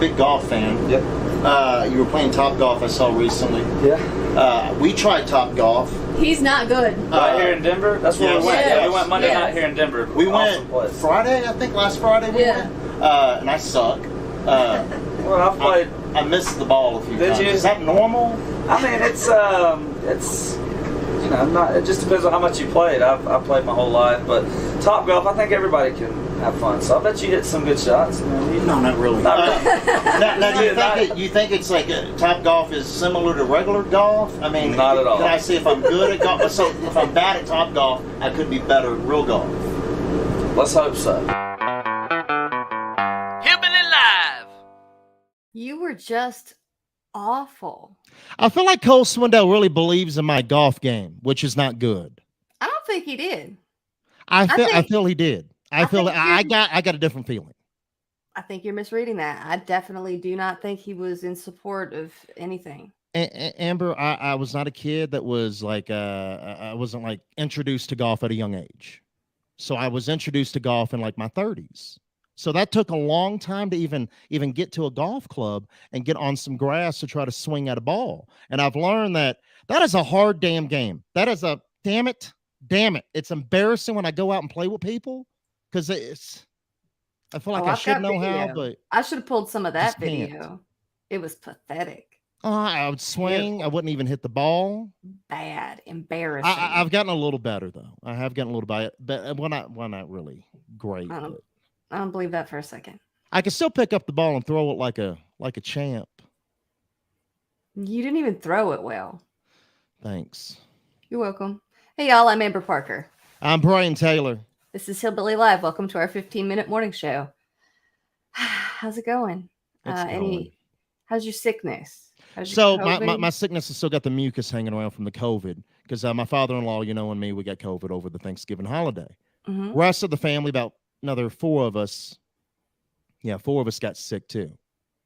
big golf fan. Yep. You were playing Top Golf, I saw recently. Yeah. We tried Top Golf. He's not good. Right here in Denver? That's where we went. Yes. Yeah, we went Monday Yes. night here in Denver. We Awesome went place. Friday, I think last Friday we went. And I suck. Well, I've played. I missed the ball a few Did times. you? Is that normal? I mean, it's you know, not. It just depends on how much you played. I've played my whole life, but Top Golf, I think everybody can have fun. So I bet you hit some good shots. No, not really. Not really. Now, you think it's like Top Golf is similar to regular golf? I mean, Not at all. Can I say if I'm good at golf? So if I'm bad at Top Golf, I could be better at real golf. Let's hope so. Hillbilly Live. You were just awful. I feel like Cole Swindell really believes in my golf game, which is not good. I don't think he did. I think- feel he did. I feel think I you- got a different feeling. I think you're misreading that. I definitely do not think he was in support of anything. Amber, I was not a kid that was like I wasn't like introduced to golf at a young age. So I was introduced to golf in like my 30s. So that took a long time to even get to a golf club and get on some grass to try to swing at a ball. And I've learned that is a hard damn game. That is a damn it. It's embarrassing when I go out and play with people because I feel like I I've should got know how, video. but I should have pulled some of that Just can't. video. It was pathetic. I would swing. I wouldn't even hit the ball. Bad. Embarrassing. I've gotten a little better though. I have gotten a little better, but we're not really great. I But don't believe that for a second. I can still pick up the ball and throw it like a champ. You didn't even throw it well. Thanks. You're welcome. Hey, y'all. I'm Amber Parker. I'm Brian Taylor. This is Hillbilly Live. Welcome to our 15-minute morning show. How's it going? It's going. How's your sickness? How's your So COVID? my sickness has still got the mucus hanging around from the COVID because my father-in-law, and me, we got COVID over the Thanksgiving holiday. Mhm. Rest of the family, about another four of us got sick too.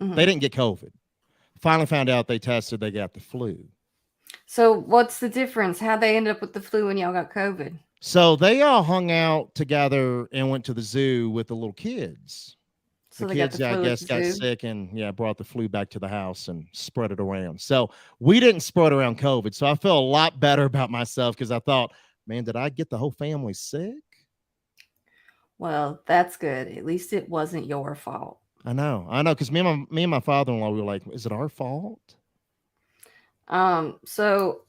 Mhm. They didn't get COVID. Finally found out they tested, they got the flu. So what's the difference? How they ended up with the flu when y'all got COVID? So they all hung out together and went to the zoo with the little kids. So The they got kids, the I flu at guess, the got zoo? sick and brought the flu back to the house and spread it around. So we didn't spread around COVID. So I feel a lot better about myself because I thought, man, did I get the whole family sick? Well, that's good. At least it wasn't your fault. I know, because me and my father-in-law we were like, is it our fault? So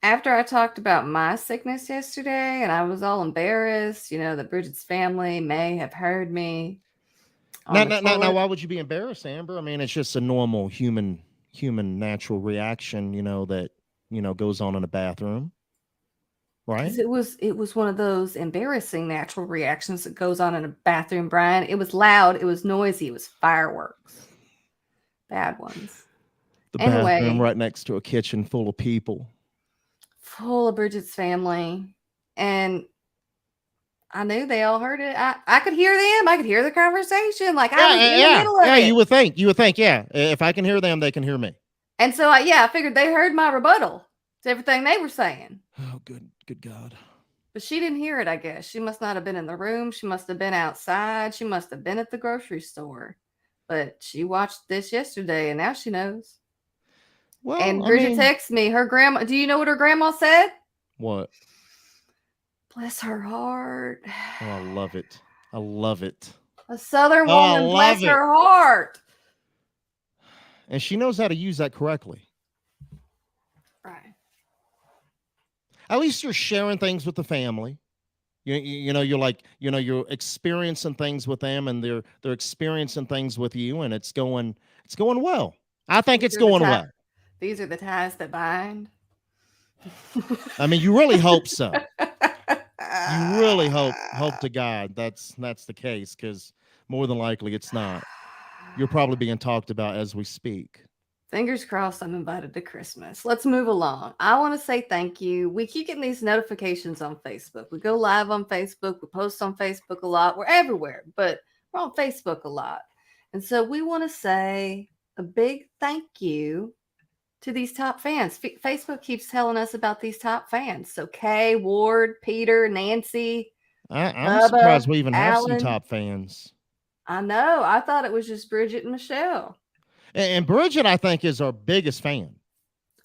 after I talked about my sickness yesterday and I was all embarrassed, that Bridget's family may have heard me. on the Now, toilet. why would you be embarrassed, Amber? I mean, it's just a normal human natural reaction, that goes on in a bathroom, right? 'Cause it was one of those embarrassing natural reactions that goes on in a bathroom, Brian. It was loud, it was noisy, it was fireworks. Bad ones. The Anyway. bathroom right next to a kitchen full of people. Full of Bridget's family. And I knew they all heard it. I could hear them. I could hear the conversation. Like I was in the middle of it. You would think, yeah. If I can hear them, they can hear me. And so I figured they heard my rebuttal to everything they were saying. Oh, good God. But she didn't hear it, I guess. She must not have been in the room. She must have been outside. She must have been at the grocery store. But she watched this yesterday and now she knows. Well, And I Bridget mean, texted me, her grandma. Do you know what her grandma said? what? Bless her heart. Oh, I love it. I love it. A Southern Oh, I woman, bless love it. her heart. And she knows how to use that correctly. Right. At least you're sharing things with the family. You're like, you're experiencing things with them and they're experiencing things with you and it's going well. I think it's going well. These are the ties that bind. I mean, you really hope so. You really hope to God that's the case because more than likely it's not. You're probably being talked about as we speak. Fingers crossed I'm invited to Christmas. Let's move along. I want to say thank you. We keep getting these notifications on Facebook. We go live on Facebook. We post on Facebook a lot. We're everywhere, but we're on Facebook a lot. And so we want to say a big thank you to these top fans. Facebook keeps telling us about these top fans. So Kay, Ward, Peter, Nancy. I'm Bubba, surprised we even have some Alan. top fans. I know. I thought it was just Bridget and Michelle. And Bridget, I think, is our biggest fan.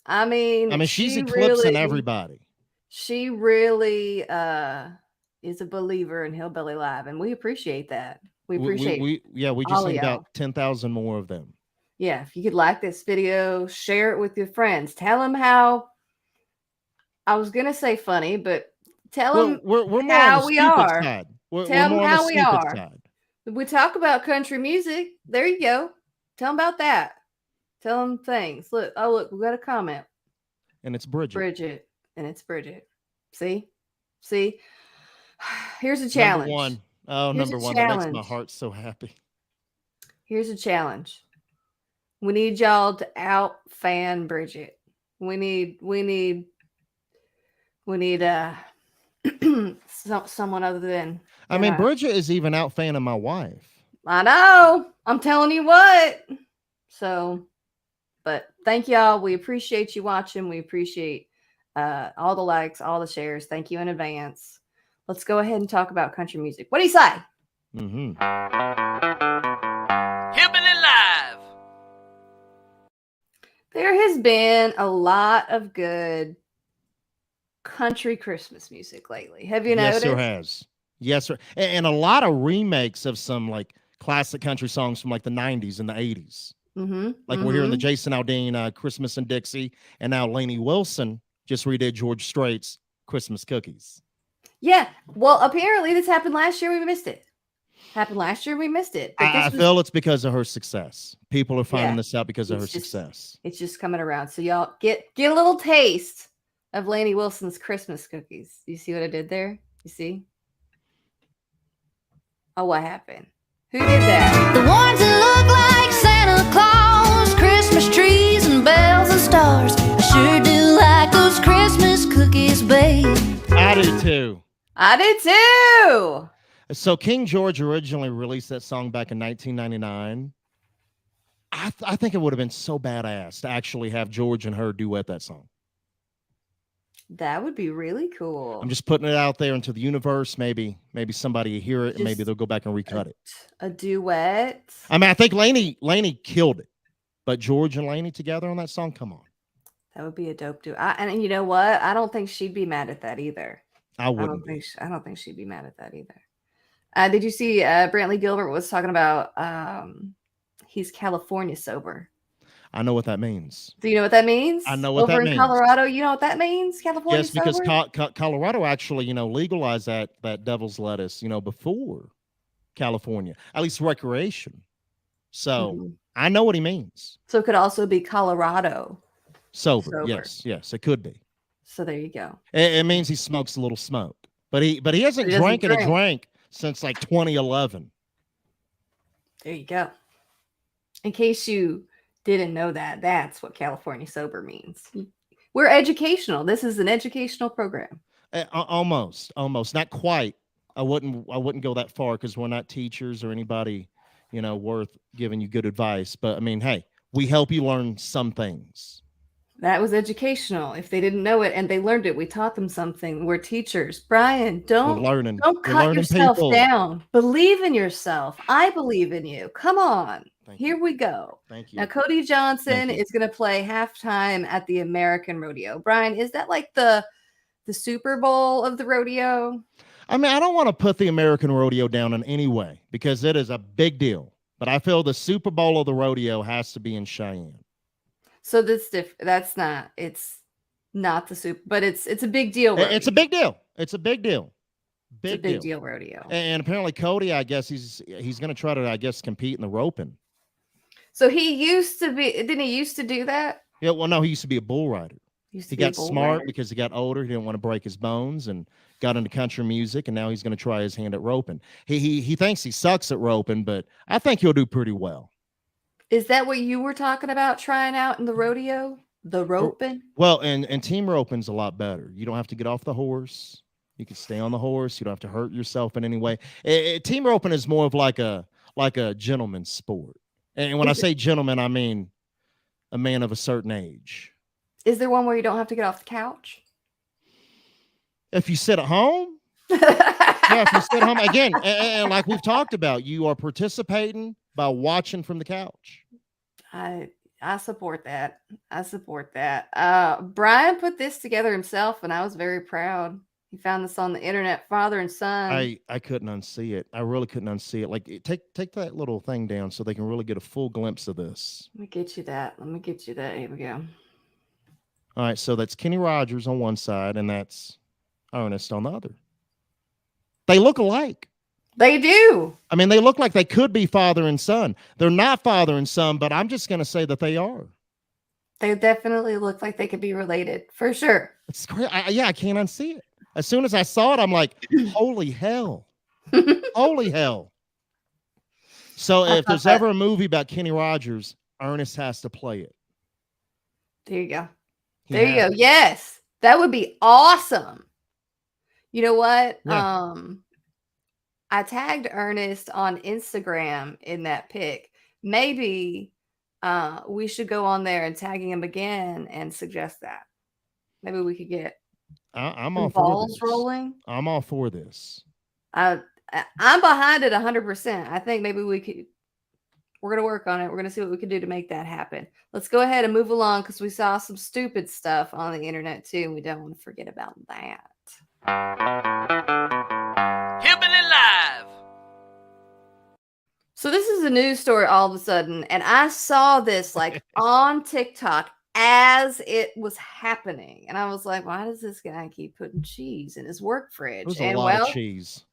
I mean, she's eclipsing really, everybody. She really is a believer in Hillbilly Live, and we appreciate that. We appreciate we just all of need y'all. about 10,000 more of them. Yeah, if you could like this video, share it with your friends. Tell them how. I was gonna say funny, but tell them We're more how on the we stupid are. side. We're Tell them more on how the we stupid are. side. We talk about country music. There you go. Tell them about that. Tell them things. Look, we got a comment. And it's Bridget. And it's Bridget. See? Here's a challenge. Number one. Oh, Here's number a one. That makes my challenge. heart so happy. Here's a challenge. We need y'all to out fan Bridget. We need someone other than. I mean, Bridget is even out fanning my wife. I know. I'm telling you what. So, but thank y'all. We appreciate you watching. We appreciate all the likes, all the shares. Thank you in advance. Let's go ahead and talk about country music. What do you say? Mm-hmm. Hillbilly Live. There has been a lot of good country Christmas music lately. Have you noticed? Yes, there has. Yes, sir. And a lot of remakes of some like classic country songs from like the 90s and the 80s. Mm-hmm. Like we're hearing the Jason Aldean Christmas in Dixie, and now Lainey Wilson just redid George Strait's Christmas Cookies. Yeah. Well, apparently this happened last year. We missed it. I feel it's because of her success. People are finding this out because of her success. It's just coming around. So y'all get a little taste of Lainey Wilson's Christmas Cookies. You see what I did there? You see? Oh, what happened? Who did that? The ones that look like Santa Claus, Christmas trees and bells and stars. I sure do like those Christmas cookies, babe. I do too. I did too. So King George originally released that song back in 1999. I think it would have been so badass to actually have George and her duet that song. That would be really cool. I'm just putting it out there into the universe. Maybe somebody will hear it and maybe they'll go back and recut it. A duet. I mean, I think Lainey killed it, but George and Lainey together on that song, come on. That would be a dope duet. And you know what? I don't think she'd be mad at that either. I wouldn't. I don't think she'd be mad at that either. Did you see Brantley Gilbert was talking about he's California sober? I know what that means. Do you know what that means? I know what that means. Over in Colorado, you know what that means? California yes, because sober? Colorado actually, legalized that devil's lettuce, before California, at least recreation. So I know what he means. So it could also be Colorado sober. Yes, it could be. So there you go. It means he smokes a little smoke, but he hasn't drank a drink since like 2011. There you go. In case you didn't know that, that's what California sober means. We're educational. This is an educational program. Almost, not quite. I wouldn't go that far because we're not teachers or anybody, worth giving you good advice. But I mean, hey, we help you learn some things. That was educational. If they didn't know it and they learned it, we taught them something. We're teachers. Brian, don't cut yourself down. Believe in yourself. I believe in you. Come on. Here we go. Thank you. Now, Cody Johnson is going to play halftime at the American Rodeo. Brian, is that like the Super Bowl of the rodeo? I mean, I don't want to put the American Rodeo down in any way because it is a big deal. But I feel the Super Bowl of the rodeo has to be in Cheyenne. So that's different. It's not the Super, but it's a big deal. Rodeo. It's a big deal. It's a big deal. It's a big deal rodeo. And apparently Cody, I guess he's going to try to, compete in the roping. So he used to be, didn't he used to do that? Yeah, well, no, he used to be a bull rider. He got smart because he got older. He didn't want to break his bones and got into country music. And now he's going to try his hand at roping. He thinks he sucks at roping, but I think he'll do pretty well. Is that what you were talking about trying out in the rodeo? The roping? Well, and team roping's a lot better. You don't have to get off the horse. You can stay on the horse. You don't have to hurt yourself in any way. Team roping is more of like a gentleman's sport. And when I say gentleman, I mean a man of a certain age. Is there one where you don't have to get off the couch? If you sit at home? Yeah, if you sit at home. Again, and like we've talked about, you are participating by watching from the couch. I support that. I support that. Brian put this together himself, and I was very proud. He found this on the internet, father and son. I couldn't unsee it. I really couldn't unsee it. Like, take that little thing down so they can really get a full glimpse of this. Let me get you that. Let me get you that. Here we go. All right, so that's Kenny Rogers on one side, and that's Ernest on the other. They look alike. They do. I mean, they look like they could be father and son. They're not father and son, but I'm just going to say that they are. They definitely look like they could be related, for sure. It's crazy. I can't unsee it. As soon as I saw it, I'm like, holy hell. Holy hell. So if there's ever a movie about Kenny Rogers, Ernest has to play it. There you go. There you go. Yes. That would be awesome. You know what? Yeah. I tagged Ernest on Instagram in that pic. Maybe we should go on there and tagging him again and suggest that. Maybe we could get I'm all balls for this. rolling. I'm all for this. I'm behind it 100%. I think maybe we're going to work on it. We're going to see what we can do to make that happen. Let's go ahead and move along because we saw some stupid stuff on the internet too. And we don't want to forget about that. Hillbilly Live. So this is a news story all of a sudden. And I saw this like on TikTok as it was happening. And I was like, why does this guy keep putting cheese in his work fridge? There's and a lot of cheese.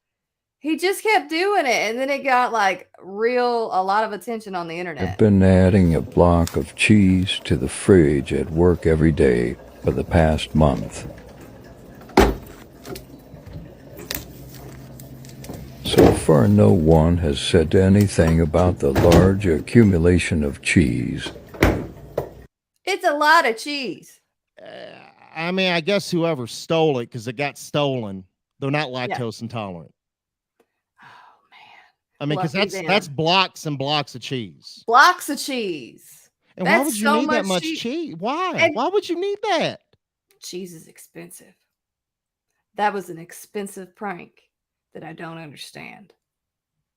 He just kept doing it, and then it got like a lot of attention on the internet. I've been adding a block of cheese to the fridge at work every day for the past month. So far, no one has said anything about the large accumulation of cheese. It's a lot of cheese. I mean, I guess whoever stole it, because it got stolen, they're not lactose intolerant. I mean, because that's blocks and blocks of cheese. Blocks of cheese. And why would you need that much cheese? Why? Why would you need that? Cheese is expensive. That was an expensive prank that I don't understand.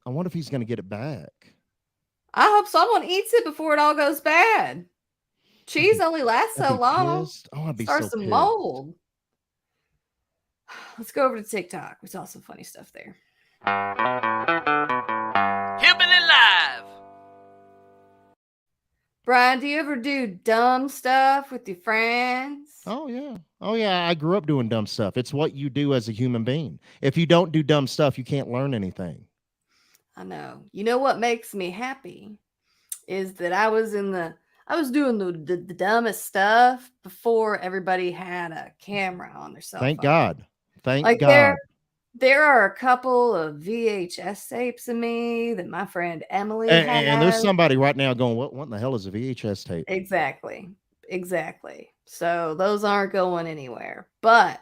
I wonder if he's going to get it back. I hope someone eats it before it all goes bad. Cheese only lasts so long. Oh, I'd be Starts so to pissed. mold. Let's go over to TikTok. We saw some funny stuff there. Hillbilly Live. Brian, do you ever do dumb stuff with your friends? Oh, yeah. Oh, yeah. I grew up doing dumb stuff. It's what you do as a human being. If you don't do dumb stuff, you can't learn anything. I know. You know what makes me happy is that I was doing the dumbest stuff before everybody had a camera on their cell phone. Thank God. Thank God. There are a couple of VHS tapes of me that my friend Emily has. And there's somebody right now going, what in the hell is a VHS tape? Exactly. So those aren't going anywhere. But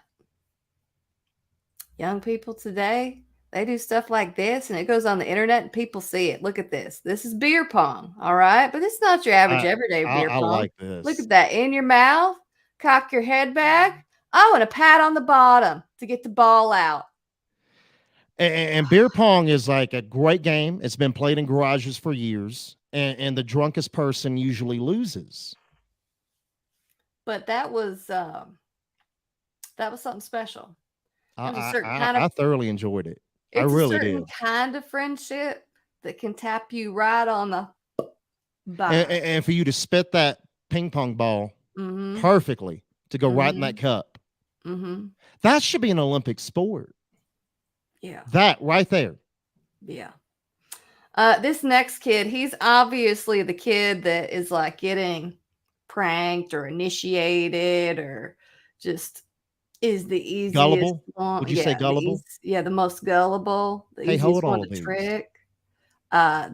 young people today, they do stuff like this and it goes on the internet and people see it. Look at this. This is beer pong. All right. But it's not your average everyday beer pong. I like this. Look at that. In your mouth, cock your head back. Oh, and a pat on the bottom to get the ball out. And beer pong is like a great game. It's been played in garages for years. And the drunkest person usually loses. But that was something special. I thoroughly enjoyed it. It's I really a certain did. kind of friendship that can tap you right on the butt. And for you to spit that ping pong ball perfectly to go right in that cup. That should be an Olympic sport. Yeah. That right there. Yeah. This next kid, he's obviously the kid that is like getting pranked or initiated or just is the easiest Gullible? one. Would you say gullible? The most gullible, the Hey, easiest hold one on, to trick. I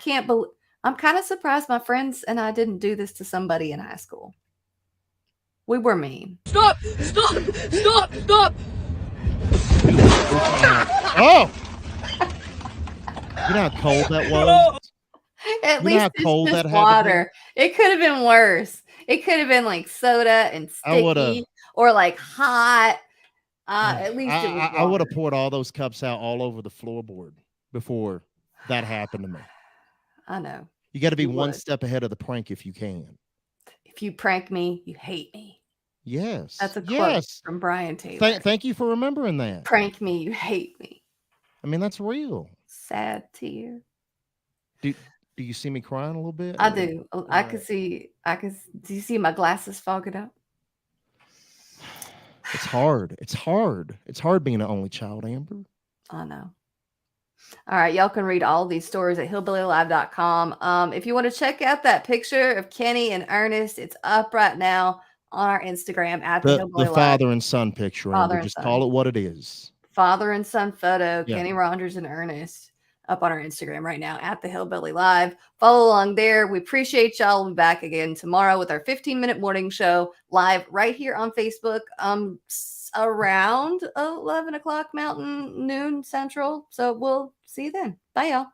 can't believe, I'm kind of surprised my friends and I didn't do this to somebody in high school. We were mean. Stop! Oh! You know how cold that was? At least it's just water. It could have been worse. It could have been like soda and sticky or like hot. At least it was water. I would have poured all those cups out all over the floorboard before that happened to me. I know. You got to be You one would. step ahead of the prank if you can. If you prank me, you hate me. Yes. That's a quote Yes. from Brian Taylor. Thank you for remembering that. Prank me, you hate me. I mean, that's real. Sad tear. Do you see me crying a little bit? I or- do. I Alright. can see. Do you see my glasses fogging up? It's hard. It's hard. It's hard being an only child, Amber. I know. All right, y'all can read all these stories at hillbillylive.com. If you want to check out that picture of Kenny and Ernest, it's up right now on our Instagram at the The Hillbilly Live. father and son picture, Father Amber. and Just son. call it what it is. Father and son photo, Yeah. Kenny Rogers and Ernest, up on our Instagram right now at the Hillbilly Live. Follow along there. We appreciate y'all. We'll be back again tomorrow with our 15-minute morning show live right here on Facebook. Around 11 o'clock Mountain, noon Central. So we'll see you then. Bye, y'all.